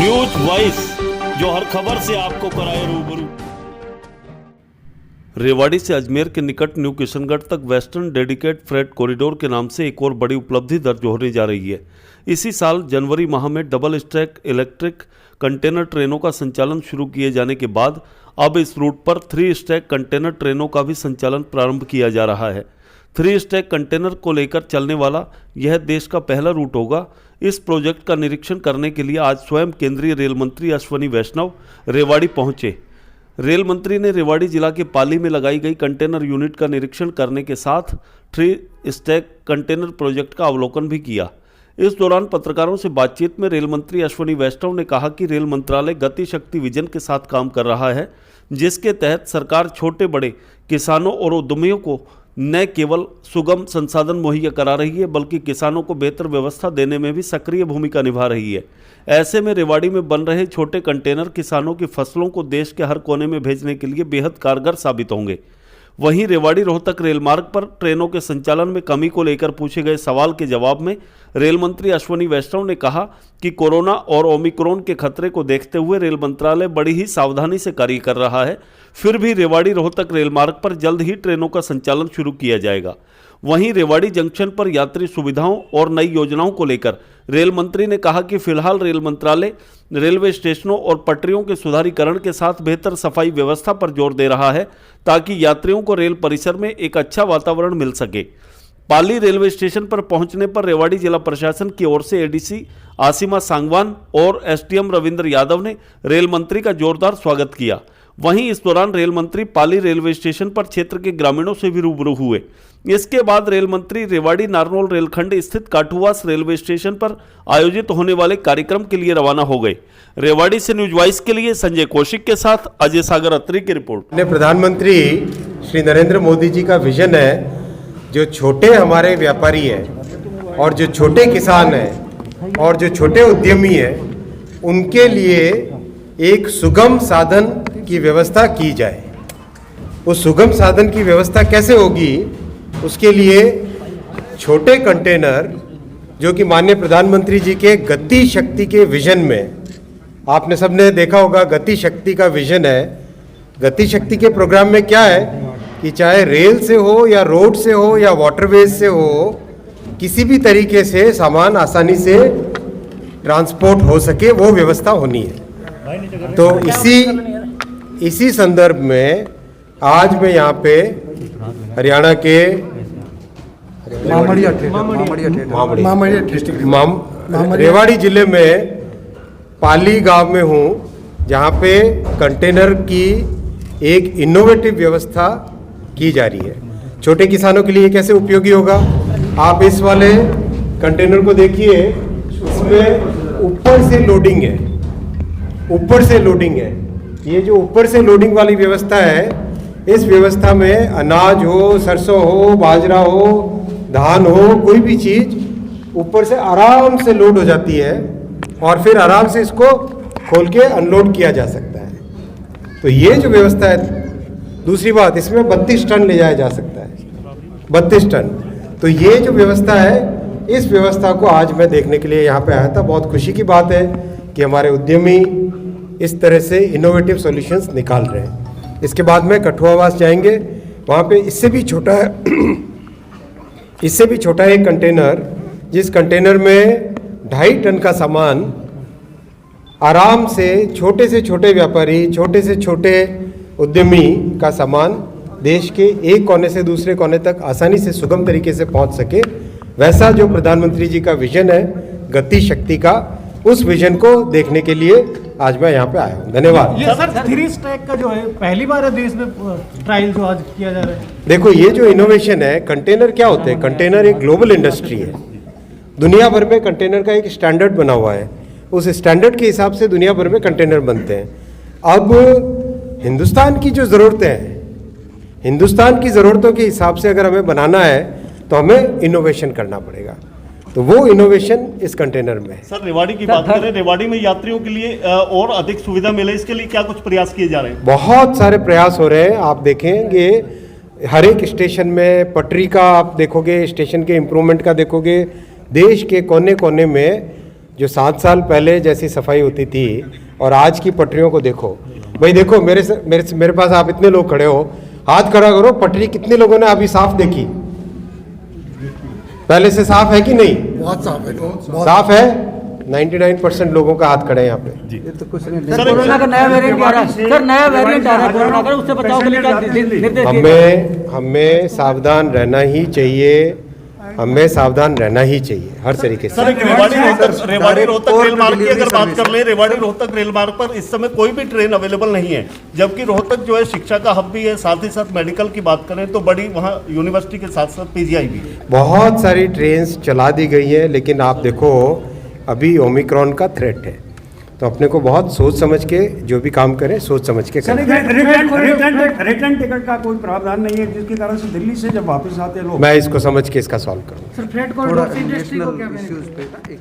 News voice, जो हर खबर से आपको कराए रूबरू। रेवाड़ी से अजमेर के निकट न्यू किशनगढ़ तक वेस्टर्न डेडिकेटेड फ्रेट कॉरिडोर के नाम से एक और बड़ी उपलब्धि दर्ज होने जा रही है। इसी साल जनवरी माह में डबल स्टैक इलेक्ट्रिक कंटेनर ट्रेनों का संचालन शुरू किए जाने के बाद अब इस रूट पर 3 स्टैक कंटेनर ट्रेनों का भी संचालन प्रारंभ किया जा रहा है। 3 स्टैक कंटेनर को लेकर चलने वाला यह देश का पहला रूट होगा। इस प्रोजेक्ट का निरीक्षण करने के लिए आज स्वयं केंद्रीय रेल मंत्री अश्वनी वैष्णव रेवाड़ी पहुंचे। रेल मंत्री ने रेवाड़ी जिला के पाली में लगाई गई कंटेनर यूनिट का निरीक्षण करने के साथ 3 स्टैक कंटेनर प्रोजेक्ट का अवलोकन भी किया। इस दौरान पत्रकारों से बातचीत में रेल मंत्री अश्वनी वैष्णव ने कहा कि रेल मंत्रालय गति शक्ति विजन के साथ काम कर रहा है, जिसके तहत सरकार छोटे बड़े किसानों और उद्यमियों को न केवल सुगम संसाधन मुहैया करा रही है, बल्कि किसानों को बेहतर व्यवस्था देने में भी सक्रिय भूमिका निभा रही है। ऐसे में रेवाड़ी में बन रहे छोटे कंटेनर किसानों की फसलों को देश के हर कोने में भेजने के लिए बेहद कारगर साबित होंगे। वहीं रेवाड़ी रोहतक रेल मार्ग पर ट्रेनों के संचालन में कमी को लेकर पूछे गए सवाल के जवाब में रेल मंत्री अश्वनी वैष्णव ने कहा कि कोरोना और ओमिक्रॉन के खतरे को देखते हुए रेल मंत्रालय बड़ी ही सावधानी से कार्य कर रहा है। फिर भी रेवाड़ी रोहतक रेल मार्ग पर जल्द ही ट्रेनों का संचालन शुरू किया जाएगा। वहीं रेवाड़ी जंक्शन पर यात्री सुविधाओं और नई योजनाओं को लेकर रेल मंत्री ने कहा कि फिलहाल रेल मंत्रालय रेलवे स्टेशनों और पटरियों के सुधारीकरण के साथ बेहतर सफाई व्यवस्था पर जोर दे रहा है, ताकि यात्रियों को रेल परिसर में एक अच्छा वातावरण मिल सके। पाली रेलवे स्टेशन पर पहुंचने पर रेवाड़ी जिला प्रशासन की ओर से एडीसी आसिमा सांगवान और एसडीएम रविंद्र यादव ने रेल मंत्री का जोरदार स्वागत किया। वहीं इस दौरान रेल मंत्री पाली रेलवे स्टेशन पर क्षेत्र के ग्रामीणों से भी रूबरू हुए। इसके बाद रेल मंत्री रेवाड़ी नारनौल रेलखंड स्थित काठूवास रेलवे स्टेशन पर आयोजित होने वाले कार्यक्रम के लिए रवाना हो गए। रेवाड़ी से न्यूज वॉइस के लिए संजय कौशिक के साथ अजय सागर अत्री की रिपोर्ट। प्रधानमंत्री श्री नरेंद्र मोदी जी का विजन है, जो छोटे हमारे व्यापारी हैं और जो छोटे किसान हैं और जो छोटे उद्यमी हैं, उनके लिए एक सुगम साधन की व्यवस्था की जाए। उस सुगम साधन की व्यवस्था कैसे होगी, उसके लिए छोटे कंटेनर, जो कि माननीय प्रधानमंत्री जी के गति शक्ति के विजन में, आपने सबने देखा होगा गति शक्ति का विजन है। गति शक्ति के प्रोग्राम में क्या है कि चाहे रेल से हो या रोड से हो या वाटरवेज से हो, किसी भी तरीके से सामान आसानी से ट्रांसपोर्ट हो सके, वो व्यवस्था होनी है। तो इसी संदर्भ में आज मैं यहाँ पे हरियाणा के रेवाड़ी जिले में पाली गांव में हूँ, जहाँ पे कंटेनर की एक इनोवेटिव व्यवस्था की जा रही है। छोटे किसानों के लिए कैसे उपयोगी होगा, आप इस वाले कंटेनर को देखिए, इसमें ऊपर से लोडिंग है, ऊपर से लोडिंग है। ये जो ऊपर से लोडिंग वाली व्यवस्था है, इस व्यवस्था में अनाज हो, सरसों हो, बाजरा हो, धान हो, कोई भी चीज़ ऊपर से आराम से लोड हो जाती है और फिर आराम से इसको खोल के अनलोड किया जा सकता है। तो ये जो व्यवस्था है, दूसरी बात, इसमें 32 टन ले जाया जा सकता है, 32 टन। तो ये जो व्यवस्था है, इस व्यवस्था को आज मैं देखने के लिए यहाँ पे आया था। बहुत खुशी की बात है कि हमारे उद्यमी इस तरह से इनोवेटिव सॉल्यूशंस निकाल रहे हैं। इसके बाद में कठुआवास जाएंगे, वहाँ पे इससे भी छोटा एक कंटेनर, जिस कंटेनर में 2.5 टन का सामान आराम से छोटे व्यापारी, छोटे से छोटे उद्यमी का सामान देश के एक कोने से दूसरे कोने तक आसानी से सुगम तरीके से पहुंच सके, वैसा जो प्रधानमंत्री जी का विजन है गति शक्ति का, उस विजन को देखने के लिए आज मैं यहाँ पे आया हूँ। धन्यवाद। ये सर 3 स्टैक का जो है पहली बार है देश में ट्रायल जो आज किया जा रहा है। देखो, ये जो इनोवेशन है, कंटेनर क्या होते हैं, कंटेनर एक ग्लोबल इंडस्ट्री है। दुनिया भर में कंटेनर का एक स्टैंडर्ड बना हुआ है, उस स्टैंडर्ड के हिसाब से दुनिया भर में कंटेनर बनते हैं। अब हिंदुस्तान की जो ज़रूरतें हैं, हिंदुस्तान की ज़रूरतों के हिसाब से अगर हमें बनाना है तो हमें इनोवेशन करना पड़ेगा। तो वो इनोवेशन इस कंटेनर में है। सर, रेवाड़ी की बात करें, रेवाड़ी में यात्रियों के लिए और अधिक सुविधा मिले, इसके लिए क्या कुछ प्रयास किए जा रहे हैं? बहुत सारे प्रयास हो रहे हैं। आप देखेंगे हर एक स्टेशन में पटरी का आप देखोगे, स्टेशन के इम्प्रूवमेंट का देखोगे, देश के कोने कोने में जो 7 साल पहले जैसी सफाई होती थी और आज की पटरियों को देखो। भाई देखो मेरे पास आप इतने लोग खड़े हो, हाथ खड़ा करो, पटरी कितने लोगों ने अभी साफ देखी? पहले से साफ है कि नहीं? बहुत साफ है, बहुत साफ है। 99% लोगों का हाथ खड़े हैं यहाँ पे। ये तो कुछ नहीं। सर कोरोना का नया वेरिएंट आ रहा है, सर नया वेरिएंट आ रहा है कोरोना का, उससे बचाव के लिए क्या निर्देश दिए? हमें सावधान रहना ही चाहिए, हमें सावधान रहना ही चाहिए हर तरीके से। सर एक रेवाड़ी रोहतक रेल मार्ग की अगर बात कर ले, रेवाड़ी रोहतक रेल मार्ग पर इस समय कोई भी ट्रेन अवेलेबल नहीं है, जबकि रोहतक जो है शिक्षा का हब भी है, साथ ही साथ मेडिकल की बात करें तो बड़ी वहाँ यूनिवर्सिटी के साथ साथ पीजीआई भी है। बहुत सारी ट्रेन्स चला दी गई है, लेकिन आप देखो अभी ओमिक्रॉन का थ्रेट है, तो अपने को बहुत सोच समझ के जो भी काम करें सोच समझ के करें। रिटर्न टिकट का कोई प्रावधान नहीं है जिसके कारण से दिल्ली से जब वापस आते लोग। मैं इसको समझ के इसका सॉल्व करूँ। सर फ्रेट थोड़ा कॉरिडोर से इंडस्ट्री को क्या इश्यूज पे एक